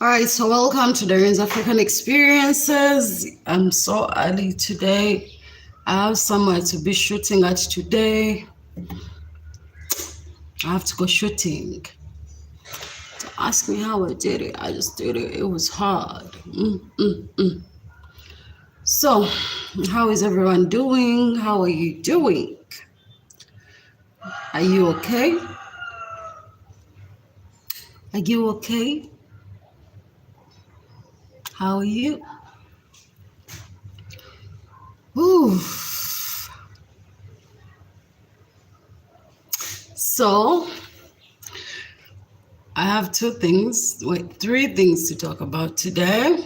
All right, so welcome to DOREEN'S African Experiences. I'm so early today. I have somewhere to be shooting at today. I have to go shooting. So ask me how I did it. I just did it. It was hard. So, how is everyone doing? How are you doing? Are you okay? Are you okay? How are you? Ooh. So, I have three things to talk about today.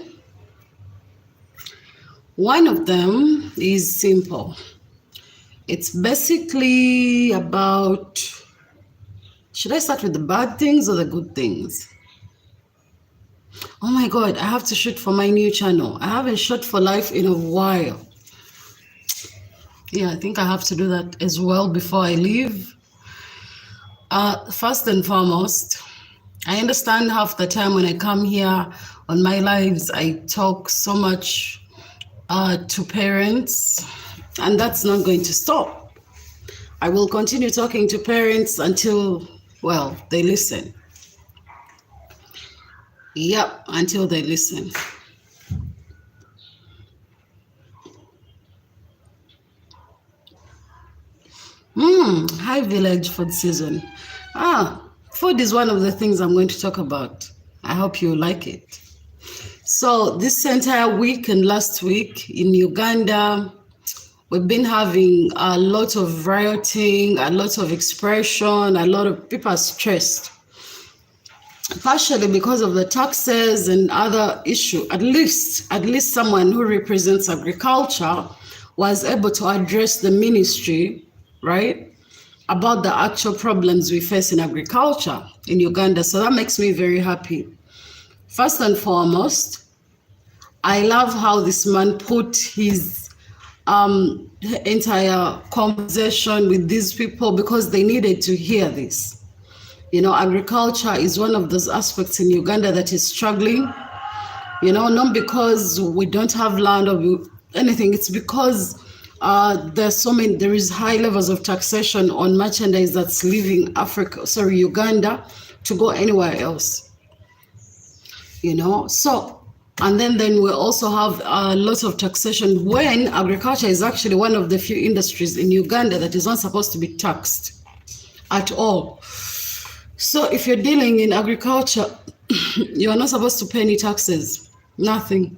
One of them is simple. It's basically about, should I start with the bad things or the good things? Oh my God, I have to shoot for my new channel. I haven't shot for life in a while. Yeah, I think I have to do that as well before I leave. First and foremost, I understand half the time when I come here on my lives, I talk so much to parents, and that's not going to stop. I will continue talking to parents until, well, they listen. Yep, until they listen. High village food season. Food is one of the things I'm going to talk about. I hope you like it. So this entire week and last week in Uganda, we've been having a lot of rioting, a lot of expression, a lot of people are stressed. Partially because of the taxes and other issue. At least someone who represents agriculture was able to address the ministry, right, about the actual problems we face in agriculture in Uganda. So that makes me very happy. First and foremost, I love how this man put his entire conversation with these people because they needed to hear this. You know, agriculture is one of those aspects in Uganda that is struggling, you know, not because we don't have land or anything, it's because there is high levels of taxation on merchandise that's leaving Uganda to go anywhere else, you know. So, and then we also have a lot of taxation when agriculture is actually one of the few industries in Uganda that is not supposed to be taxed at all. So if you're dealing in agriculture, you're not supposed to pay any taxes, nothing,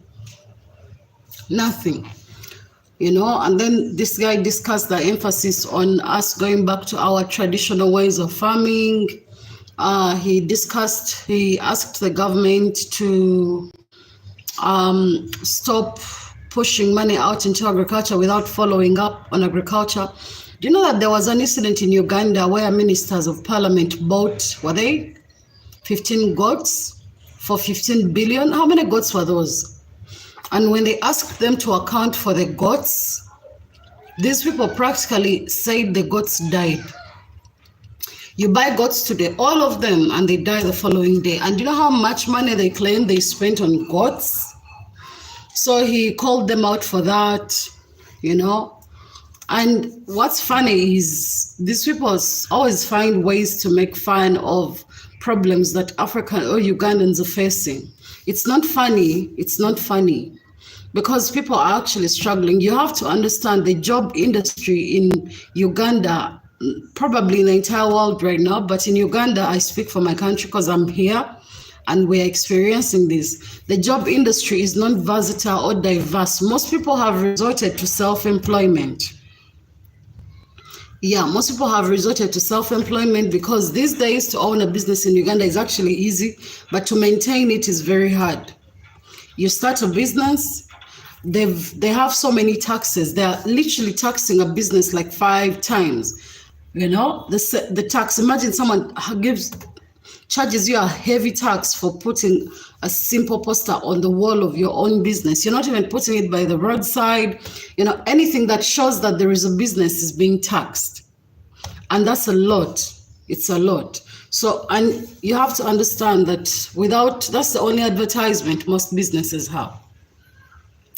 you know. And then this guy discussed the emphasis on us going back to our traditional ways of farming. He asked the government to stop pushing money out into agriculture without following up on agriculture. Do you know that there was an incident in Uganda where ministers of parliament bought, 15 goats for 15 billion? How many goats were those? And when they asked them to account for the goats, these people practically said the goats died. You buy goats today, all of them, and they die the following day. And do you know how much money they claim they spent on goats? So he called them out for that, you know. And what's funny is these people always find ways to make fun of problems that African or Ugandans are facing. It's not funny because people are actually struggling. You have to understand the job industry in Uganda, probably in the entire world right now, but in Uganda, I speak for my country because I'm here and we're experiencing this. The job industry is not versatile or diverse. Most people have resorted to self-employment. Yeah, most people have resorted to self-employment because these days to own a business in Uganda is actually easy, but to maintain it is very hard. You start a business, they have so many taxes. They're literally taxing a business like 5 times. You know, the tax, imagine someone charges you a heavy tax for putting a simple poster on the wall of your own business. You're not even putting it by the roadside. You know, anything that shows that there is a business is being taxed. And that's a lot. It's a lot. So, and you have to understand that that's the only advertisement most businesses have.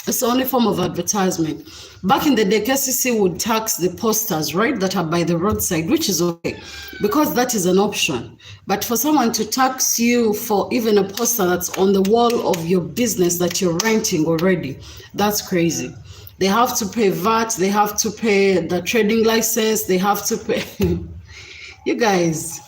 It's the only form of advertisement. Back in the day, KCC would tax the posters, right, that are by the roadside, which is okay, because that is an option. But for someone to tax you for even a poster that's on the wall of your business that you're renting already, that's crazy. They have to pay VAT, they have to pay the trading license, they have to pay. You guys,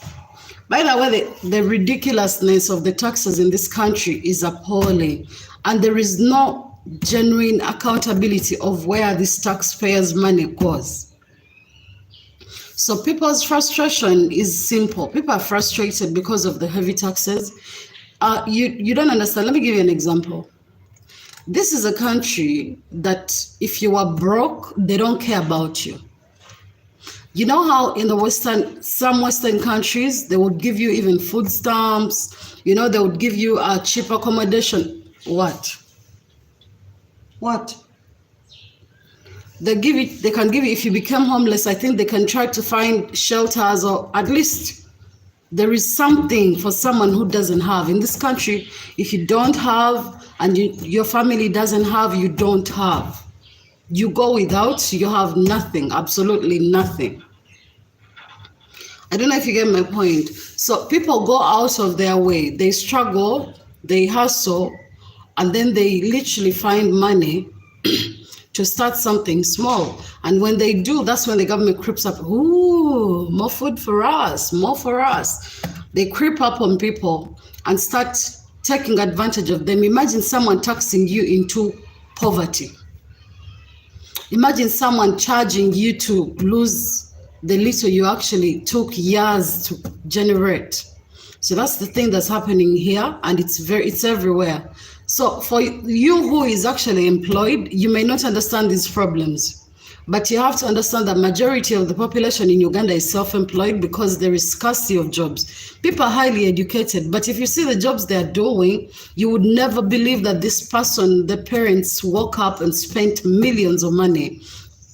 by the way, the ridiculousness of the taxes in this country is appalling. And there is no genuine accountability of where this taxpayers' money goes. So people's frustration is simple. People are frustrated because of the heavy taxes. You don't understand. Let me give you an example. This is a country that if you are broke, they don't care about you. You know how in the some Western countries, they would give you even food stamps, they would give you a cheap accommodation. What? They can give you, if you become homeless, I think they can try to find shelters, or at least there is something for someone who doesn't have. In this country, if you don't have and your family doesn't have, you don't have. You go without, you have nothing, absolutely nothing. I don't know if you get my point. So people go out of their way, they struggle, they hustle, and then they literally find money to start something small. And when they do, that's when the government creeps up. Ooh, more food for us, more for us. They creep up on people and start taking advantage of them. Imagine someone taxing you into poverty. Imagine someone charging you to lose the little you actually took years to generate. So that's the thing that's happening here, and it's everywhere. So for you who is actually employed, you may not understand these problems, but you have to understand that majority of the population in Uganda is self-employed because there is scarcity of jobs. People are highly educated, but if you see the jobs they're doing, you would never believe that this person, the parents woke up and spent millions of money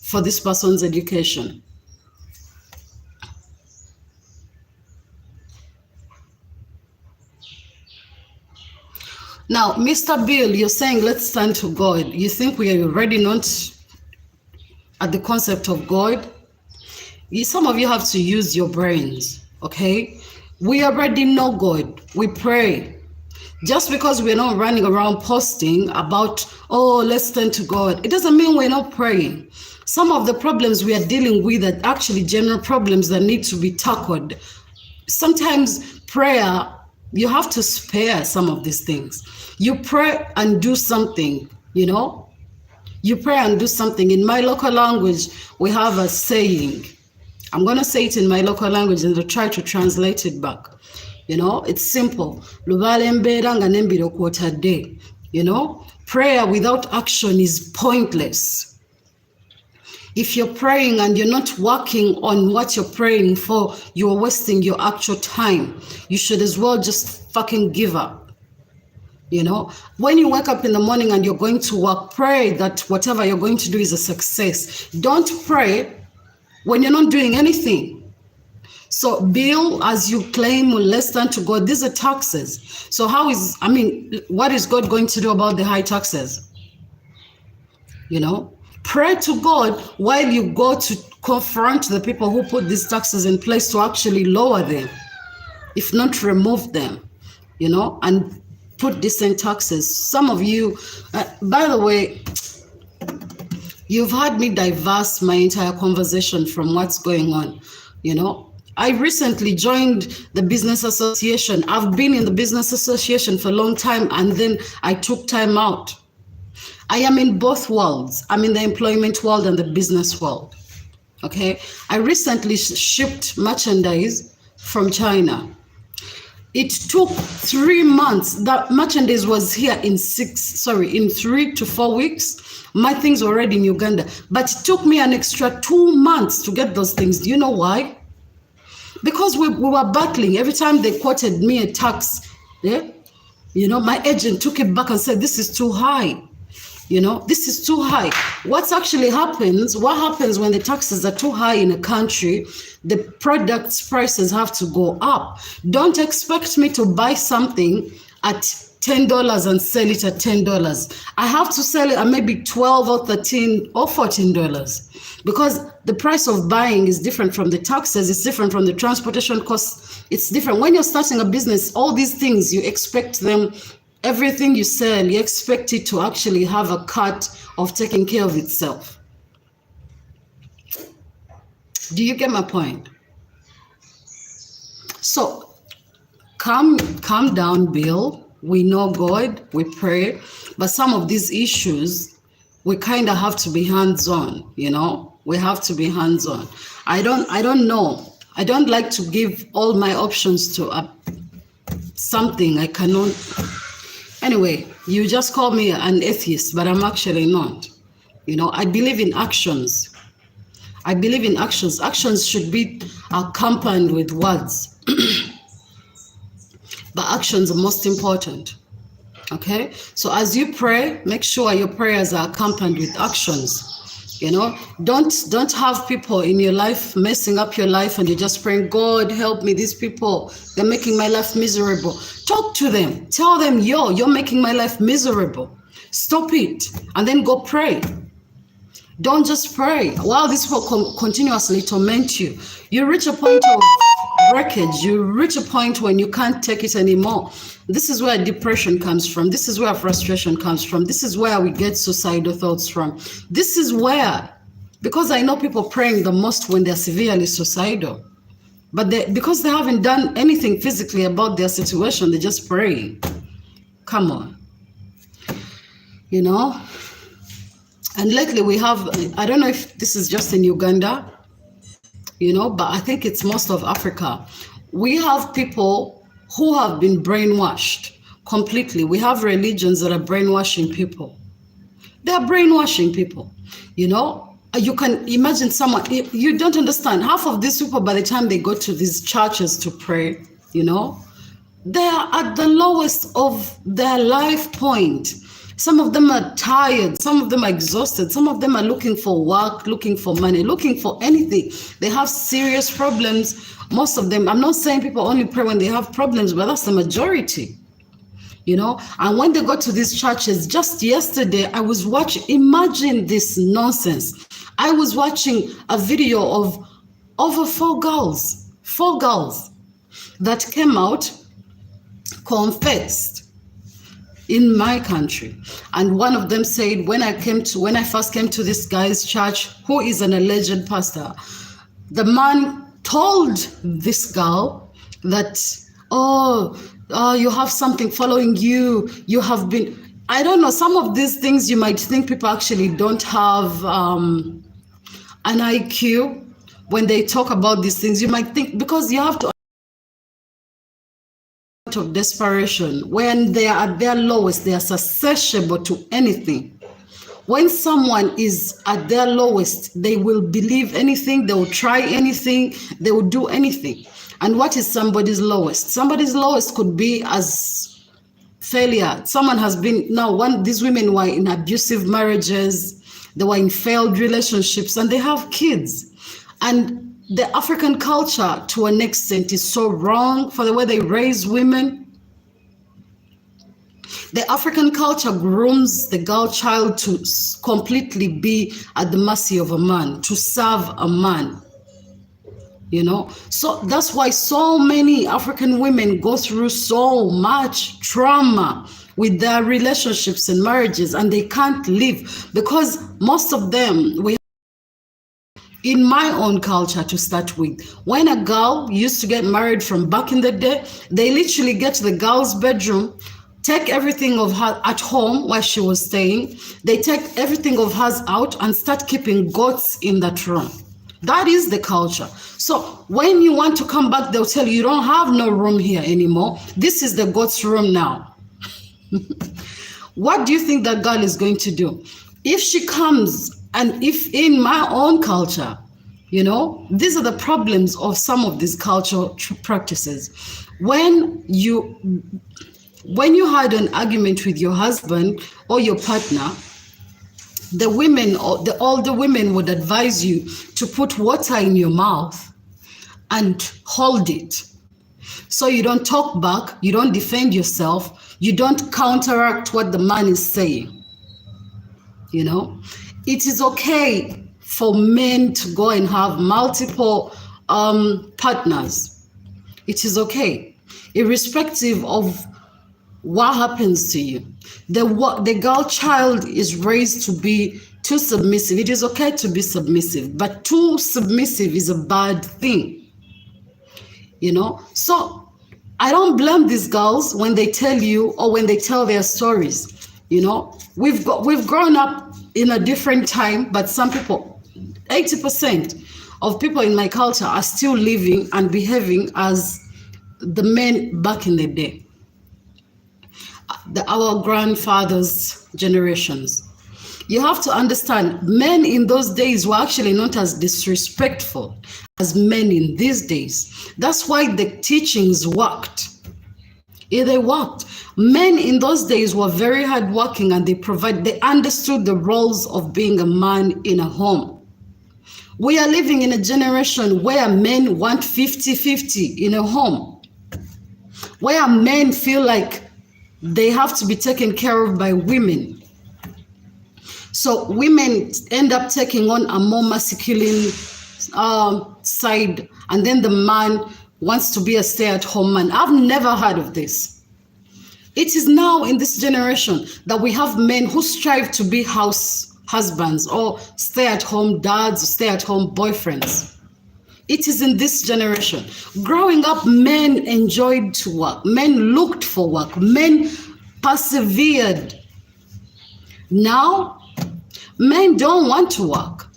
for this person's education. Now, Mr. Bill, you're saying let's turn to God. You think we are already not at the concept of God? Some of you have to use your brains, okay? We already know God. We pray. Just because we're not running around posting about, oh, let's turn to God, it doesn't mean we're not praying. Some of the problems we are dealing with are actually general problems that need to be tackled. Sometimes prayer, you have to spare some of these things. You pray and do something, You pray and do something. In my local language, we have a saying. I'm going to say it in my local language and I'll try to translate it back. It's simple. Prayer without action is pointless. If you're praying and you're not working on what you're praying for, you're wasting your actual time. You should as well just fucking give up. When you wake up in the morning and you're going to work, pray that whatever you're going to do is a success. Don't pray when you're not doing anything. So Bill, as you claim, less than to God, these are taxes. So what is God going to do about the high taxes? Pray to God while you go to confront the people who put these taxes in place to actually lower them, if not remove them, and put decent taxes. Some of you, by the way, you've had me diverse my entire conversation from what's going on. I recently joined the business association. I've been in the business association for a long time, and then I took time out. I am in both worlds. I'm in the employment world and the business world. Okay. I recently shipped merchandise from China. It took 3 months. That merchandise was here in 3 to 4 weeks. My things were already in Uganda, but it took me an extra 2 months to get those things. Do you know why? Because we were battling. Every time they quoted me a tax, my agent took it back and said, this is too high. This is too high. What happens when the taxes are too high in a country? The products prices have to go up. Don't expect me to buy something at $10 and sell it at $10. I have to sell it at maybe $12 or $13 or $14, because the price of buying is different from the taxes, it's different from the transportation costs, it's different. When you're starting a business, all these things, you expect them, everything you sell, you expect it to actually have a cut of taking care of itself. Do you get my point? So calm down, Bill. We know God, we pray, but some of these issues, we kind of have to be hands-on, we have to be hands-on. I don't know. I don't like to give all my options to something I cannot. Anyway, you just call me an atheist, but I'm actually not. I believe in actions. Actions should be accompanied with words. But actions are most important. Okay? So as you pray, make sure your prayers are accompanied with actions. Don't have people in your life messing up your life and you're just praying, God, help me, these people, they're making my life miserable. Talk to them. Tell them, you're making my life miserable. Stop it. And then go pray. Don't just pray. While these people continuously torment you, you reach a point of breakage. You reach a point when you can't take it anymore. This is where depression comes from. This is where frustration comes from. This is where we get suicidal thoughts from. This is where, because I know people praying the most when they're severely suicidal, but because they haven't done anything physically about their situation, they're just praying. Come on. And lately we have, I don't know if this is just in Uganda, but I think it's most of Africa. We have people who have been brainwashed completely. We have religions that are brainwashing people. They are brainwashing people. You can imagine someone, you don't understand. Half of these people, by the time they go to these churches to pray, they are at the lowest of their life point. Some of them are tired. Some of them are exhausted. Some of them are looking for work, looking for money, looking for anything. They have serious problems. Most of them, I'm not saying people only pray when they have problems, but that's the majority. And when they go to these churches, just yesterday, I was watching, imagine this nonsense. I was watching a video of over four girls that came out, confessed in my country. And one of them said, when I first came to this guy's church, who is an alleged pastor, the man told this girl that, you have something following you. You have been, I don't know, some of these things you might think people actually don't have an IQ. When they talk about these things, you might think, because you have to of desperation, when they are at their lowest, they are susceptible to anything. When someone is at their lowest, they will believe anything, they will try anything, they will do anything. And what is somebody's lowest? Somebody's lowest could be as failure. Someone has been, these women were in abusive marriages, they were in failed relationships, and they have kids. And the African culture, to an extent, is so wrong for the way they raise women. The African culture grooms the girl child to completely be at the mercy of a man, to serve a man. So that's why so many African women go through so much trauma with their relationships and marriages, and they can't live, because most of them, in my own culture to start with, when a girl used to get married from back in the day, they literally get to the girl's bedroom, take everything of her at home where she was staying, they take everything of hers out and start keeping goats in that room. That is the culture. So when you want to come back, they'll tell you, you don't have no room here anymore. This is the goat's room now. What do you think that girl is going to do? If she comes, and if in my own culture, these are the problems of some of these cultural practices. When you had an argument with your husband or your partner, the women, or the older women, would advise you to put water in your mouth and hold it. So you don't talk back, you don't defend yourself, you don't counteract what the man is saying. You know, it is okay for men to go and have multiple partners. It is okay, irrespective of what happens to you. The girl child is raised to be too submissive. It is okay to be submissive, but too submissive is a bad thing. You know, so I don't blame these girls when they tell you, or when they tell their stories. You know, we've grown up in a different time, but some people, 80% of people in my culture are still living and behaving as the men back in the day, our grandfathers' generations. You have to understand, men in those days were actually not as disrespectful as men in these days. That's why the teachings worked. Yeah, they worked. Men in those days were very hardworking, and they understood the roles of being a man in a home. We are living in a generation where men want 50-50 in a home, where men feel like they have to be taken care of by women. So women end up taking on a more masculine side, and then the man wants to be a stay-at-home man. I've never heard of this. It is now in this generation that we have men who strive to be house husbands, or stay-at-home dads, or stay-at-home boyfriends. It is in this generation. Growing up, men enjoyed to work. Men looked for work. Men persevered. Now, men don't want to work.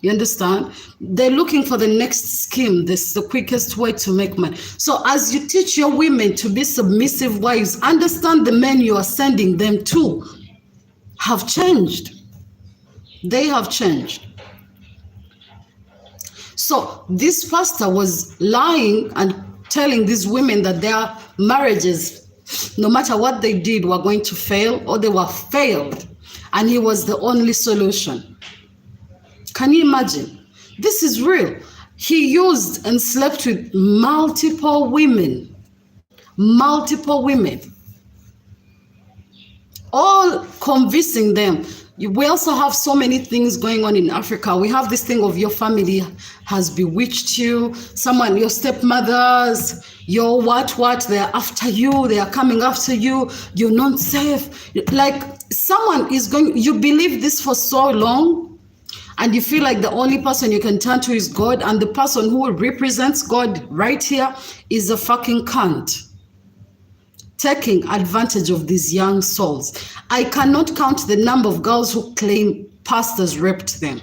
You understand? They're looking for the next scheme. This is the quickest way to make money. So as you teach your women to be submissive wives, understand the men you are sending them to have changed. They have changed. So this pastor was lying and telling these women that their marriages, no matter what they did, were going to fail, or they were failed. And he was the only solution. Can you imagine? This is real. He used and slept with multiple women, all convincing them. We also have so many things going on in Africa. We have this thing of your family has bewitched you, someone, your stepmothers, your what, they're after you, they are coming after you, you're not safe. Like someone is going, you believe this for so long, and you feel like the only person you can turn to is God, and the person who represents God right here is a fucking cunt, taking advantage of these young souls. I cannot count the number of girls who claim pastors raped them.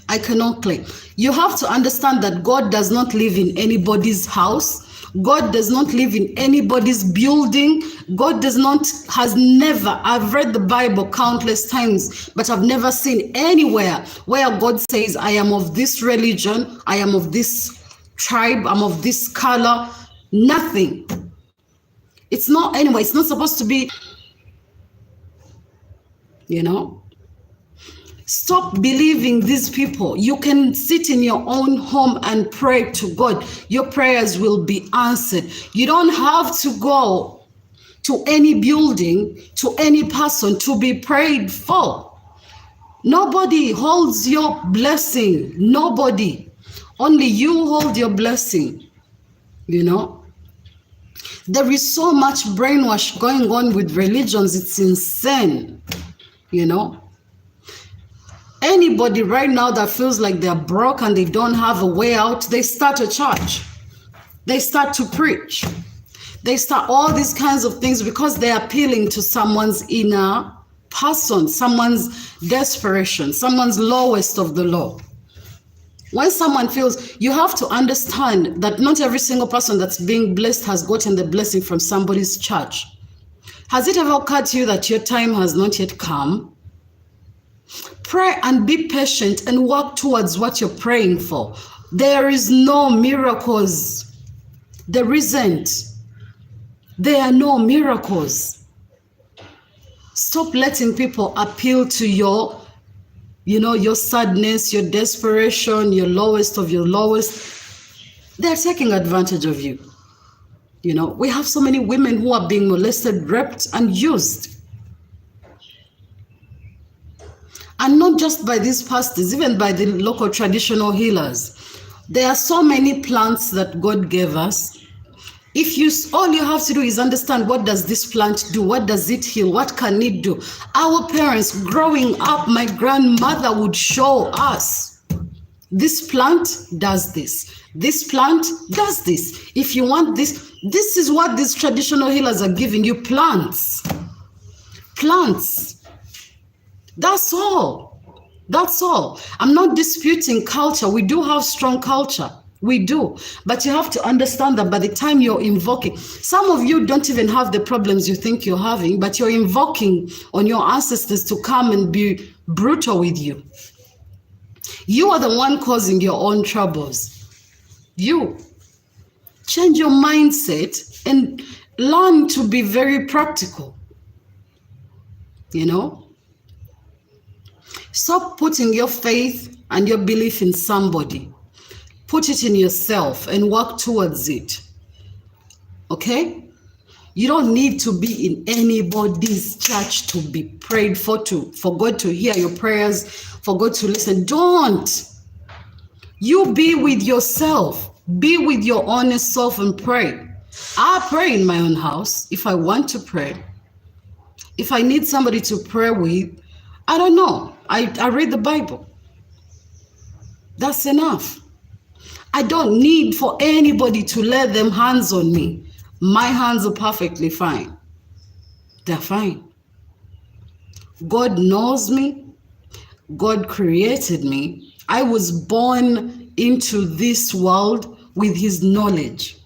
I cannot claim. You have to understand that God does not live in anybody's house. God does not live in anybody's building. God has never, I've read the Bible countless times, but I've never seen anywhere where God says, I am of this religion, I am of this tribe, I'm of this color. Nothing. It's not, anyway, it's not supposed to be, you know. Stop believing these people. You can sit in your own home and pray to God. Your prayers will be answered. You don't have to go to any building, to any person to be prayed for. Nobody holds your blessing. Nobody. Only you hold your blessing, you know. There is so much brainwash going on with religions. It's insane, you know. Anybody right now that feels like they're broke and they don't have a way out, they start a church. They start to preach. They start all these kinds of things because they're appealing to someone's inner person, someone's desperation, someone's lowest of the low. When someone feels, you have to understand that not every single person that's being blessed has gotten the blessing from somebody's church. Has it ever occurred to you that your time has not yet come? Pray and be patient and work towards what you're praying for. There is no miracles. There isn't. There are no miracles. Stop letting people appeal to your, your sadness, your desperation, your lowest of your lowest. They're taking advantage of you. We have so many women who are being molested, raped, and used. And not just by these pastors, even by the local traditional healers. There are so many plants that God gave us. All you have to do is understand, what does this plant do? What does it heal? What can it do? Our parents growing up, my grandmother would show us, this plant does this. This plant does this. If you want this is what these traditional healers are giving you, plants. Plants. That's all. That's all. I'm not disputing culture. We do have strong culture. We do. But you have to understand that by the time you're invoking, some of you don't even have the problems you think you're having, but you're invoking on your ancestors to come and be brutal with you. You are the one causing your own troubles. You. Change your mindset and learn to be very practical. Stop putting your faith and your belief in somebody. Put it in yourself and work towards it. Okay? You don't need to be in anybody's church to be prayed for God to hear your prayers, for God to listen. Don't. You be with yourself. Be with your honest self and pray. I pray in my own house if I want to pray. If I need somebody to pray with, I don't know. I read the Bible. That's enough. I don't need for anybody to lay them hands on me. My hands are perfectly fine. They're fine. God knows me. God created me. I was born into this world with his knowledge.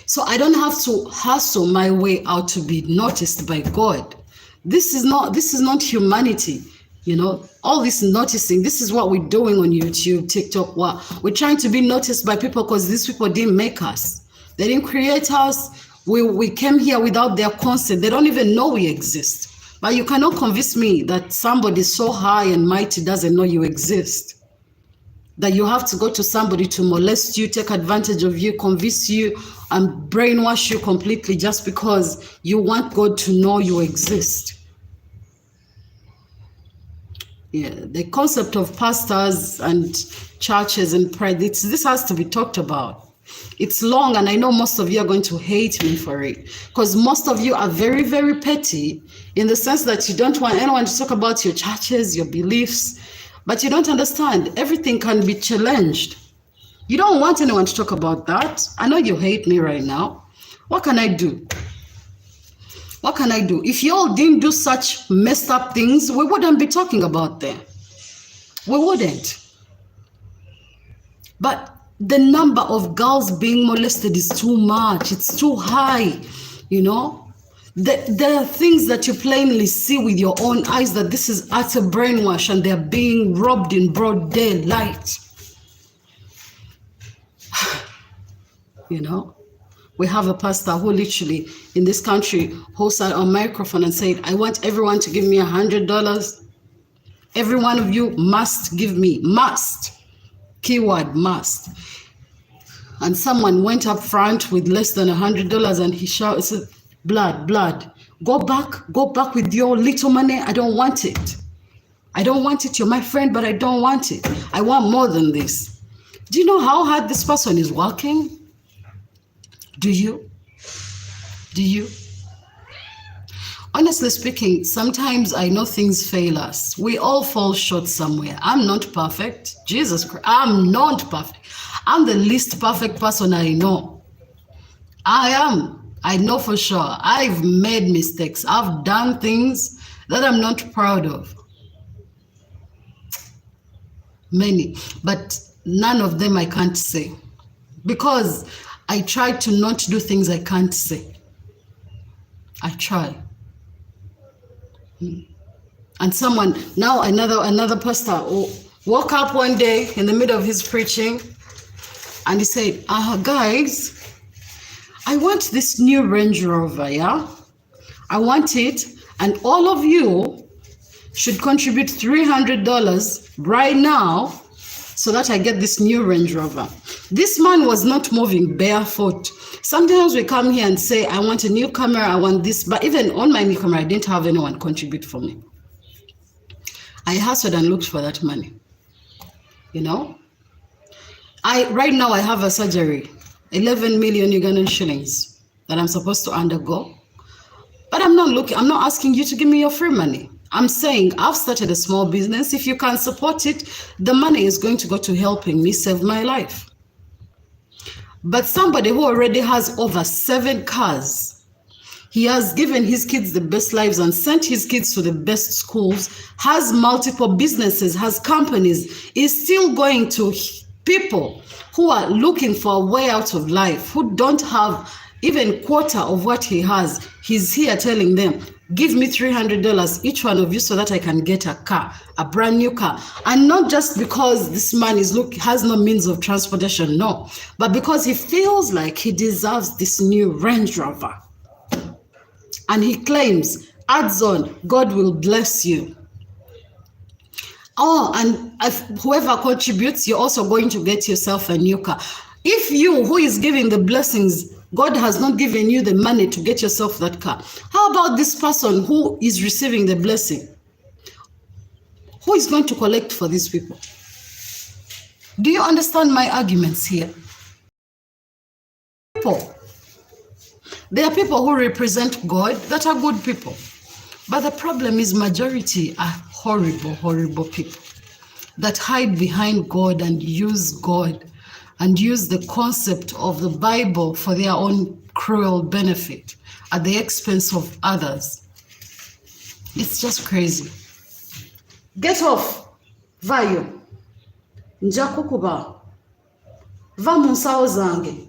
So I don't have to hustle my way out to be noticed by God. This is not humanity. All this noticing, this is what we're doing on YouTube, TikTok. We're trying to be noticed by people because these people didn't make us. They didn't create us. We came here without their consent. They don't even know we exist. But you cannot convince me that somebody so high and mighty doesn't know you exist. That you have to go to somebody to molest you, take advantage of you, convince you, and brainwash you completely just because you want God to know you exist. Yeah, the concept of pastors and churches and prayer, this has to be talked about. It's long, and I know most of you are going to hate me for it, because most of you are very, very petty in the sense that you don't want anyone to talk about your churches, your beliefs, but you don't understand. Everything can be challenged. You don't want anyone to talk about that. I know you hate me right now. What can I do? What can I do? If you all didn't do such messed up things, we wouldn't be talking about them. We wouldn't. But the number of girls being molested is too much. It's too high, There are things that you plainly see with your own eyes that this is utter brainwash and they're being robbed in broad daylight. We have a pastor who literally in this country hosted on microphone and said, I want everyone to give me $100. Every one of you must give me, must, keyword must. And someone went up front with less than $100 and he shouted, said, blood, go back with your little money. I don't want it. I don't want it. You're my friend, but I don't want it. I want more than this. Do you know how hard this person is working? Do you? Honestly speaking, sometimes I know things fail us. We all fall short somewhere. I'm not perfect. Jesus Christ, I'm not perfect. I'm the least perfect person I know. I am. I know for sure. I've made mistakes. I've done things that I'm not proud of. Many, but none of them I can't say. Because I try to not do things I can't say. I try. And another pastor woke up one day in the middle of his preaching and he said, guys, I want this new Range Rover, yeah? I want it. And all of you should contribute $300 right now so that I get this new Range Rover. This man was not moving barefoot. Sometimes we come here and say, I want a new camera, I want this, but even on my new camera, I didn't have anyone contribute for me. I hustled and looked for that money. You know, right now I have a surgery, 11 million Ugandan shillings that I'm supposed to undergo. But I'm not asking you to give me your free money. I'm saying I've started a small business. If you can support it, the money is going to go to helping me save my life. But somebody who already has over 7 cars, he has given his kids the best lives and sent his kids to the best schools, has multiple businesses, has companies, is still going to people who are looking for a way out of life, who don't have even quarter of what he has. He's here telling them, give me $300 each one of you so that I can get a car, a brand new car. And not just because this man has no means of transportation, no, but because he feels like he deserves this new Range Rover. And he claims, adds on, God will bless you. Oh, and if whoever contributes, you're also going to get yourself a new car. If you, who is giving the blessings, God has not given you the money to get yourself that car, how about this person who is receiving the blessing? Who is going to collect for these people? Do you understand my arguments here? There are people who represent God that are good people. But the problem is majority are horrible, horrible people that hide behind God and use the concept of the Bible for their own cruel benefit at the expense of others. It's just crazy. Get off. Vayo. Njakukuba. Va mu nsawo zange.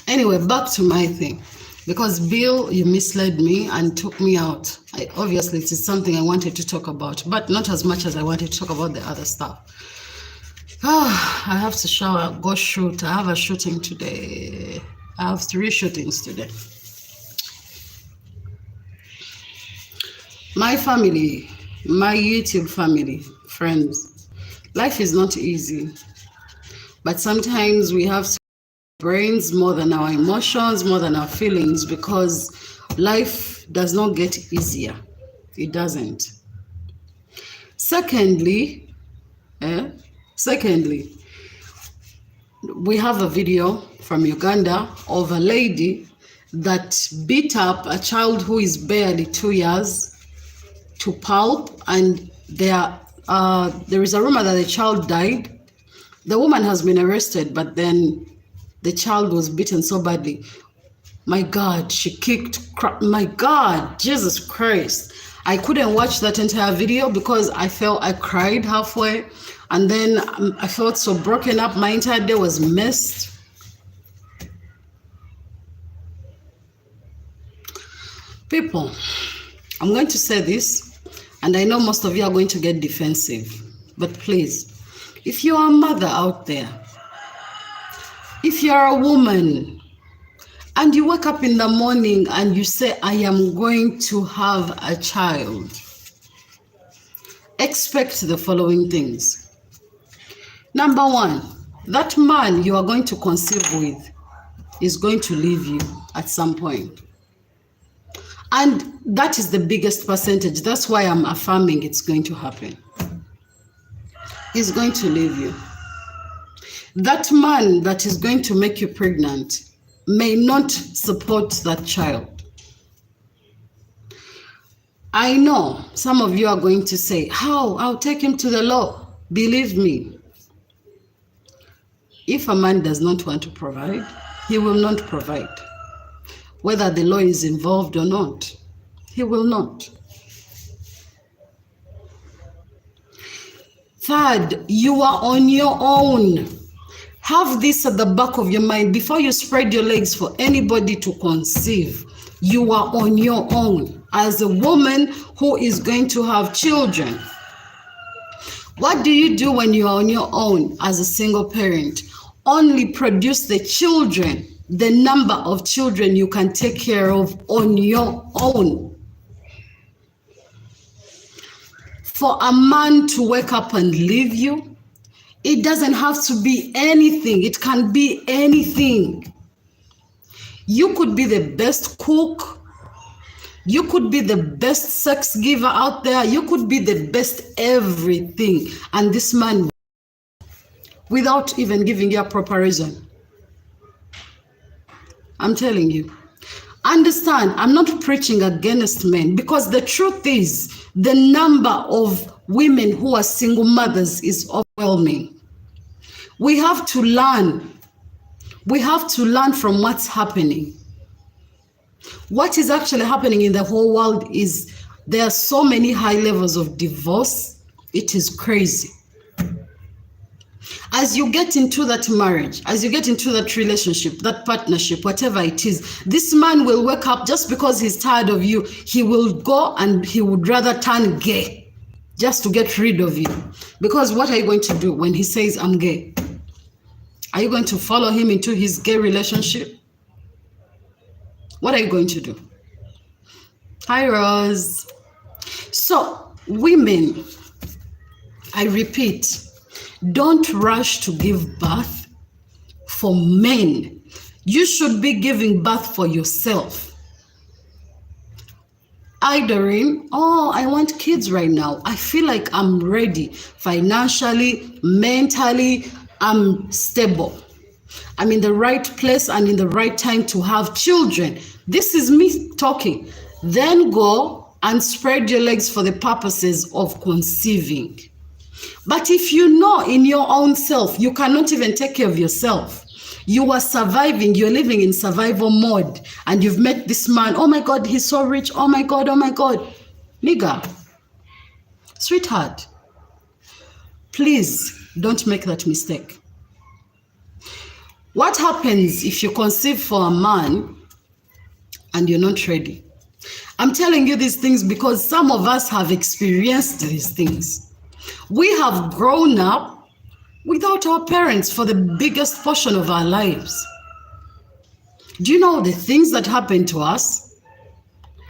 Anyway, back to my thing. Because Bill, you misled me and took me out. Obviously, it is something I wanted to talk about, but not as much as I wanted to talk about the other stuff. I have to shower, go shoot. I have a shooting today. I have 3 shootings today. My family, my YouTube family, friends, life is not easy. But sometimes we have brains more than our emotions, more than our feelings, because life does not get easier. It doesn't. Secondly, we have a video from Uganda of a lady that beat up a child who is barely 2 years to pulp, and there is a rumor that the child died. The woman has been arrested, but then the child was beaten so badly. My God, she kicked, my God, Jesus Christ. I couldn't watch that entire video because I cried halfway, and then I felt so broken up. My entire day was messed. People, I'm going to say this, and I know most of you are going to get defensive, but please, if you are a mother out there, if you're a woman and you wake up in the morning and you say, I am going to have a child, expect the following things. Number 1, that man you are going to conceive with is going to leave you at some point. And that is the biggest percentage. That's why I'm affirming it's going to happen. He's going to leave you. That man that is going to make you pregnant may not support that child. I know some of you are going to say, how? I'll take him to the law. Believe me, if a man does not want to provide, he will not provide. Whether the law is involved or not, he will not. Third, you are on your own. Have this at the back of your mind before you spread your legs for anybody to conceive. You are on your own as a woman who is going to have children. What do you do when you are on your own as a single parent? Only produce the children the number of children you can take care of on your own. For a man to wake up and leave you, it doesn't have to be anything. It can be anything. You could be the best cook. You could be the best sex giver out there. You could be the best everything. And this man, without even giving you a proper reason. I'm telling you. Understand, I'm not preaching against men, because the truth is the number of women who are single mothers is overwhelming. We have to learn. We have to learn from what's happening. What is actually happening in the whole world is there are so many high levels of divorce. It is crazy. As you get into that marriage, as you get into that relationship, that partnership, whatever it is, this man will wake up just because he's tired of you. He will go and he would rather turn gay just to get rid of you. Because what are you going to do when he says, I'm gay? Are you going to follow him into his gay relationship? What are you going to do? Hi, Rose. So, women, I repeat, don't rush to give birth for men. You should be giving birth for yourself. Doreen, I want kids right now. I feel like I'm ready financially, mentally, I'm stable. I'm in the right place and in the right time to have children. This is me talking. Then go and spread your legs for the purposes of conceiving. But if you know in your own self, you cannot even take care of yourself. You are surviving, you're living in survival mode, and you've met this man. Oh my God, he's so rich. Oh my God, oh my God. Nigga, sweetheart, please don't make that mistake. What happens if you conceive for a man and you're not ready? I'm telling you these things because some of us have experienced these things. We have grown up without our parents for the biggest portion of our lives. Do you know the things that happen to us?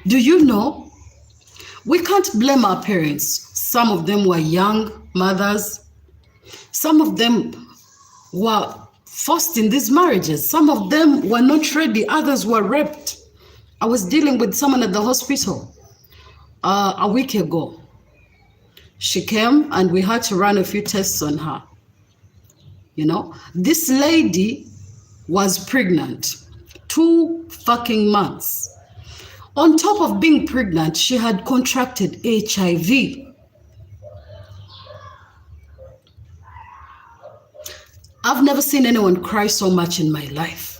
Do you know? We can't blame our parents. Some of them were young mothers. Some of them were forced in these marriages. Some of them were not ready. Others were raped. I was dealing with someone at the hospital a week ago. She came and we had to run a few tests on her. You know, this lady was pregnant 2 fucking months. On top of being pregnant, she had contracted HIV. I've never seen anyone cry so much in my life.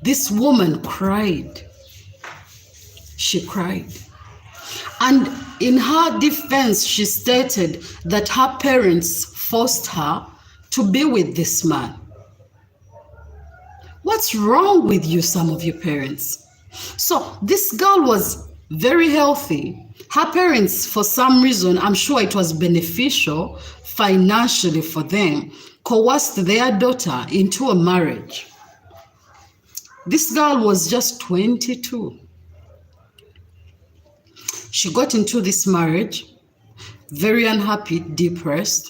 This woman cried. She cried. And in her defense, she stated that her parents forced her to be with this man. What's wrong with you, some of your parents? So this girl was very healthy. Her parents, for some reason, I'm sure it was beneficial financially for them, coerced their daughter into a marriage. This girl was just 22. She got into this marriage, very unhappy, depressed.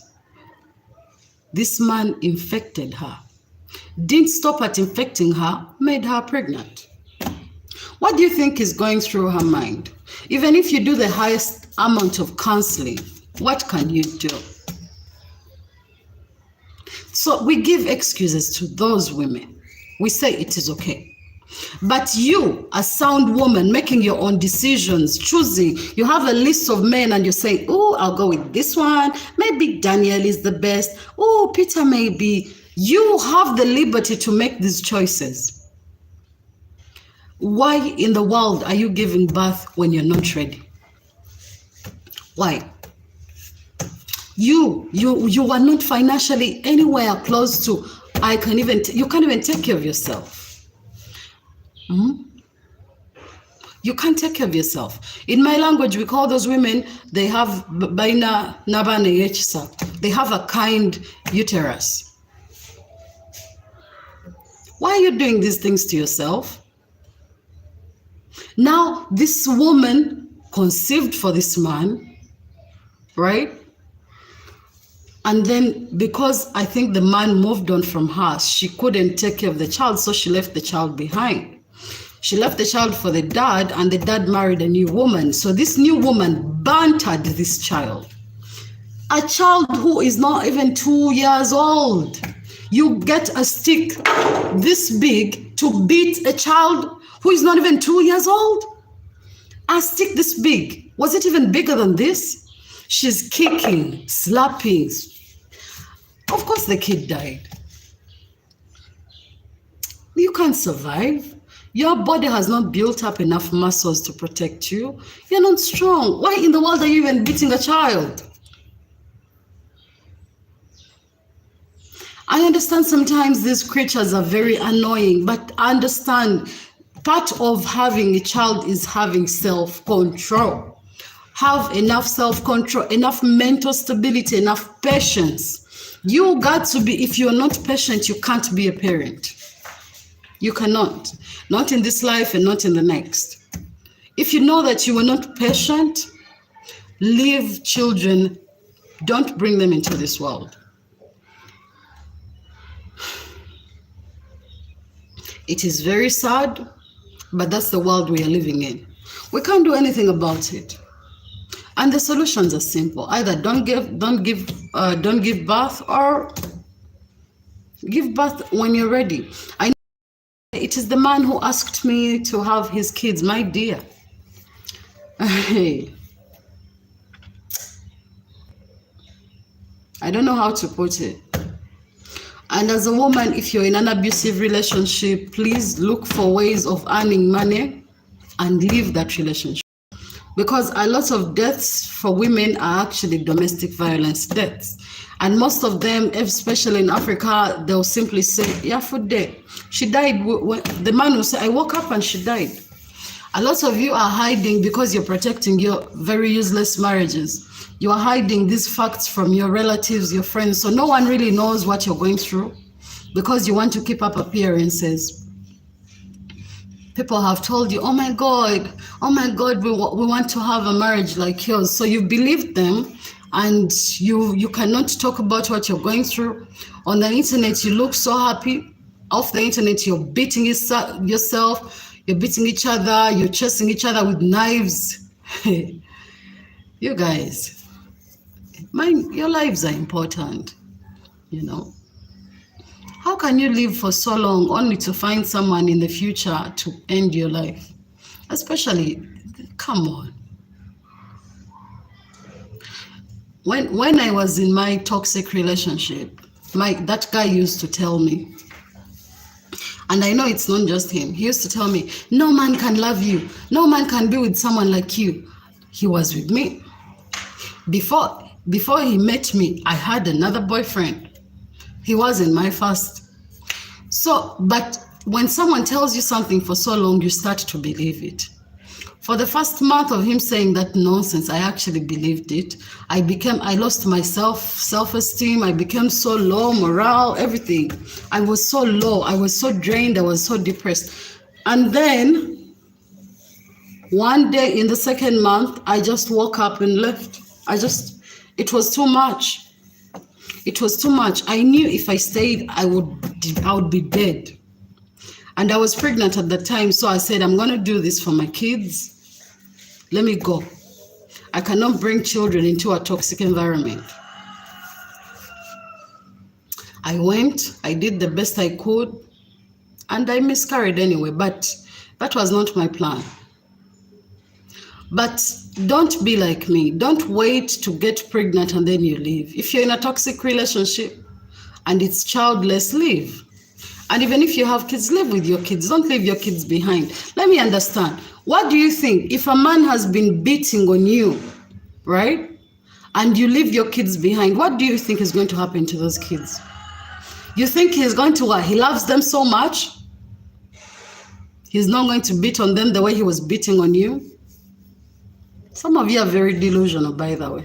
This man infected her. Didn't stop at infecting her, made her pregnant. What do you think is going through her mind? Even if you do the highest amount of counseling, what can you do? So we give excuses to those women. We say it is okay. But you, a sound woman, making your own decisions, choosing, you have a list of men and you're saying, oh, I'll go with this one. Maybe Daniel is the best. Oh, Peter maybe. You have the liberty to make these choices. Why in the world are you giving birth when you're not ready? Why? You are not financially anywhere close to, you can't even take care of yourself. You can't take care of yourself. In my language, we call those women, they have baina nabane yechsa. They have a kind uterus. Why are you doing these things to yourself? Now, this woman conceived for this man, right? And then because I think the man moved on from her, she couldn't take care of the child, so she left the child behind. She left the child for the dad, and the dad married a new woman. So this new woman bantered this child. A child who is not even 2 years old. You get a stick this big to beat a child who is not even 2 years old? A stick this big. Was it even bigger than this? She's kicking, slapping. Of course the kid died. You can't survive. Your body has not built up enough muscles to protect you. You're not strong. Why in the world are you even beating a child? I understand sometimes these creatures are very annoying, but I understand part of having a child is having self-control. Have enough self-control, enough mental stability, enough patience. You got to be, if you're not patient, you can't be a parent. You cannot. Not in this life and not in the next. If you know that you are not patient, leave children. Don't bring them into this world. It is very sad, but that's the world we are living in. We can't do anything about it. And the solutions are simple. Either don't give birth, or give birth when you're ready. I know it is the man who asked me to have his kids, my dear. Hey. I don't know how to put it. And as a woman, if you're in an abusive relationship, please look for ways of earning money and leave that relationship. Because a lot of deaths for women are actually domestic violence deaths. And most of them, especially in Africa, they'll simply say, yeah, for dead. She died. The man will say, I woke up and she died. A lot of you are hiding because you're protecting your very useless marriages. You are hiding these facts from your relatives, your friends. So no one really knows what you're going through because you want to keep up appearances. People have told you, oh my God, we want to have a marriage like yours. So you believed them, and you cannot talk about what you're going through. On the internet, you look so happy. Off the internet, you're beating yourself, you're beating each other, you're chasing each other with knives. You guys, your lives are important, you know. How can you live for so long only to find someone in the future to end your life? Especially, come on. When I was in my toxic relationship, that guy used to tell me, and I know it's not just him, he used to tell me, no man can love you, no man can be with someone like you. He was with me. Before he met me, I had another boyfriend. He wasn't my first. So, but when someone tells you something for so long, you start to believe it. For the first month of him saying that nonsense, I actually believed it. I lost my self-esteem. I became so low, morale, everything. I was so low. I was so drained. I was so depressed. And then one day in the second month, I just woke up and left. It was too much. It was too much. I knew if I stayed, I would be dead. And I was pregnant at the time, so I said, I'm going to do this for my kids. Let me go. I cannot bring children into a toxic environment. I went, I did the best I could, and I miscarried anyway, but that was not my plan. But don't be like me. Don't wait to get pregnant and then you leave. If you're in a toxic relationship and it's childless, leave. And even if you have kids, live with your kids. Don't leave your kids behind. Let me understand. What do you think? If a man has been beating on you, right? And you leave your kids behind, what do you think is going to happen to those kids? You think he's going to what? He loves them so much? He's not going to beat on them the way he was beating on you? Some of you are very delusional, by the way.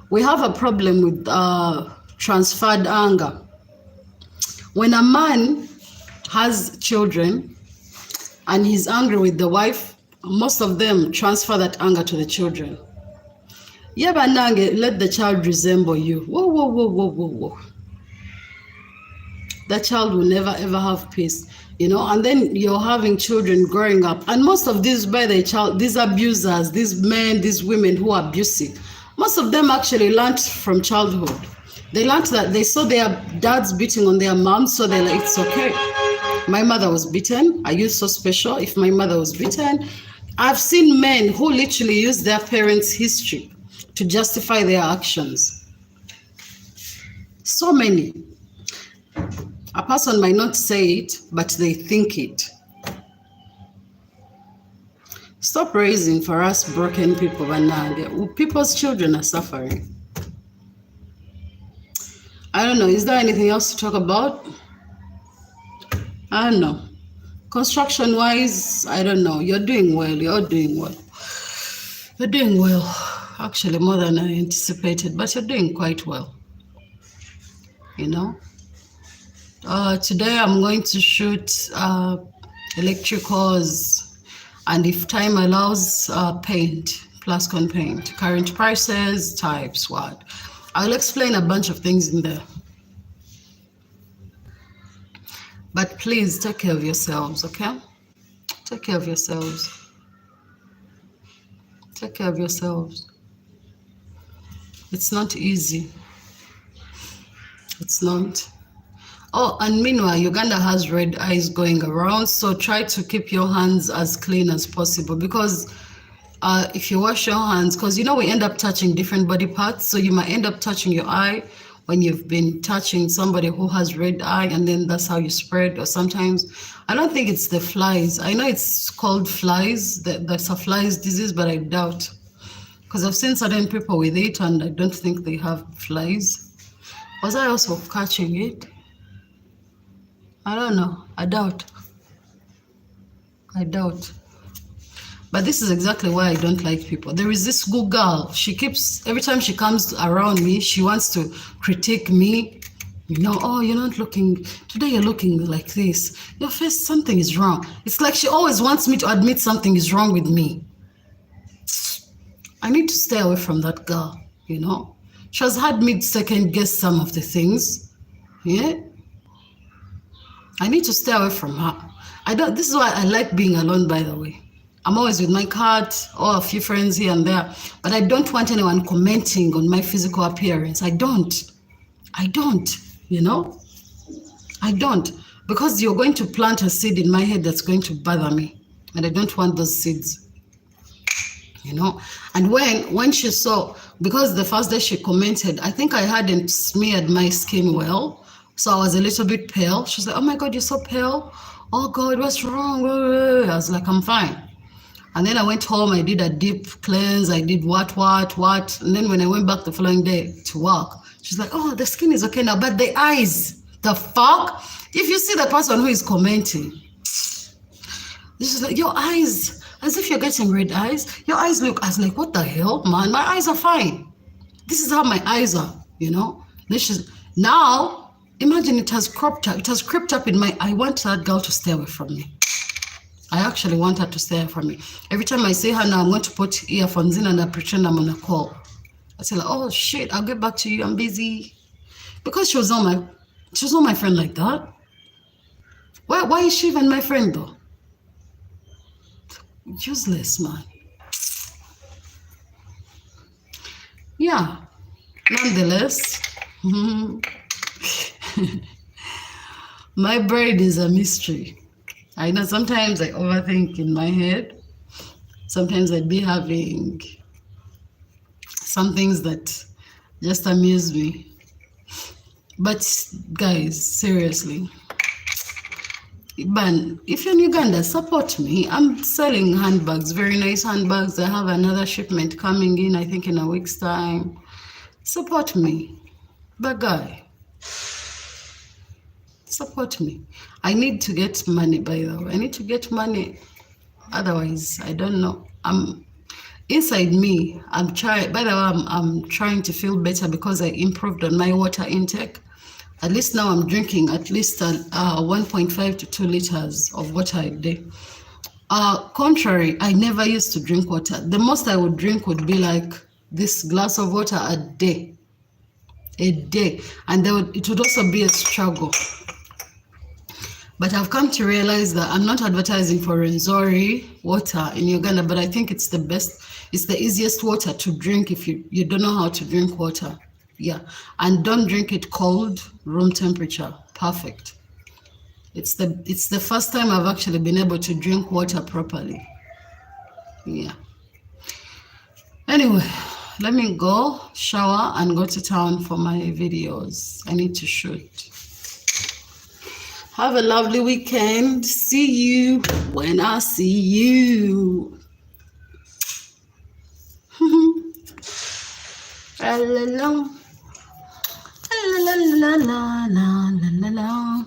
We have a problem with transferred anger. When a man has children and he's angry with the wife, most of them transfer that anger to the children. Yeah, but nange, let the child resemble you. Whoa, whoa, whoa, whoa, whoa, whoa. That child will never ever have peace, you know. And then you're having children growing up, and most of these by the child, these abusers, these men, these women who are abusive, most of them actually learned from childhood. They learned that they saw their dads beating on their moms, so they're like, it's okay. My mother was beaten. Are you so special if my mother was beaten? I've seen men who literally use their parents' history to justify their actions. So many. A person might not say it, but they think it. Stop raising for us broken people, and people's children are suffering. I don't know. Is there anything else to talk about? I don't know. Construction-wise, I don't know. You're doing well. You're doing well. You're doing well. Actually, more than I anticipated, but you're doing quite well. You know? Today I'm going to shoot electricals, and if time allows, paint, Plascon paint, current prices, types, what. I'll explain a bunch of things in there. But please take care of yourselves, okay? Take care of yourselves. Take care of yourselves. It's not easy. It's not. Oh, and meanwhile, Uganda has red eyes going around, so try to keep your hands as clean as possible, because if you wash your hands, because you know we end up touching different body parts, so you might end up touching your eye when you've been touching somebody who has red eye, and then that's how you spread. Or sometimes, I don't think it's the flies. I know it's called flies, that's a flies disease, but I doubt, because I've seen certain people with it, and I don't think they have flies. Was I also catching it? I don't know. I doubt. But this is exactly why I don't like people. There is this good girl. She keeps, every time she comes around me, she wants to critique me. You know, oh, you're not looking, today you're looking like this. Your face, something is wrong. It's like she always wants me to admit something is wrong with me. I need to stay away from that girl, you know. She has had me second guess some of the things. Yeah. I need to stay away from her. This is why I like being alone, by the way. I'm always with my cat or a few friends here and there, but I don't want anyone commenting on my physical appearance. I don't, you know? I don't, because you're going to plant a seed in my head that's going to bother me, and I don't want those seeds, you know? And when she saw, because the first day she commented, I think I hadn't smeared my skin well, so I was a little bit pale. She's like, oh my God, you're so pale. Oh God, what's wrong? I was like, I'm fine. And then I went home, I did a deep cleanse, I did what. And then when I went back the following day to work, she's like, oh, the skin is okay now, but the eyes, the fuck? If you see the person who is commenting, she's like, your eyes, as if you're getting red eyes. Your eyes look, I was like, what the hell, man? My eyes are fine. This is how my eyes are, you know? Now, imagine it has crept up in my, I want that girl to stay away from me. I actually want her to stay away from me. Every time I see her now, I'm going to put earphones in and I pretend I'm on a call. I say like, oh shit, I'll get back to you, I'm busy. Because she was not my friend like that. Why is she even my friend though? Useless, man. Yeah, nonetheless, my brain is a mystery. I know sometimes I overthink in my head. Sometimes I'd be having some things that just amuse me. But guys, seriously, man, if you're in Uganda, support me. I'm selling handbags, very nice handbags. I have another shipment coming in, I think in a week's time. Support me. But guy, support me. I need to get money, by the way. I need to get money. Otherwise, I don't know. I'm inside me. I'm trying. By the way, I'm trying to feel better because I improved on my water intake. At least now I'm drinking at least 1.5 to 2 liters of water a day. Contrary, I never used to drink water. The most I would drink would be like this glass of water a day. And it would also be a struggle. But I've come to realize that I'm not advertising for Renzori water in Uganda, but I think it's the best, it's the easiest water to drink if you don't know how to drink water. Yeah, and don't drink it cold, room temperature. Perfect. It's the first time I've actually been able to drink water properly. Yeah. Anyway, let me go shower and go to town for my videos. I need to shoot. Have a lovely weekend. See you when I see you. La la la la la la la la la la.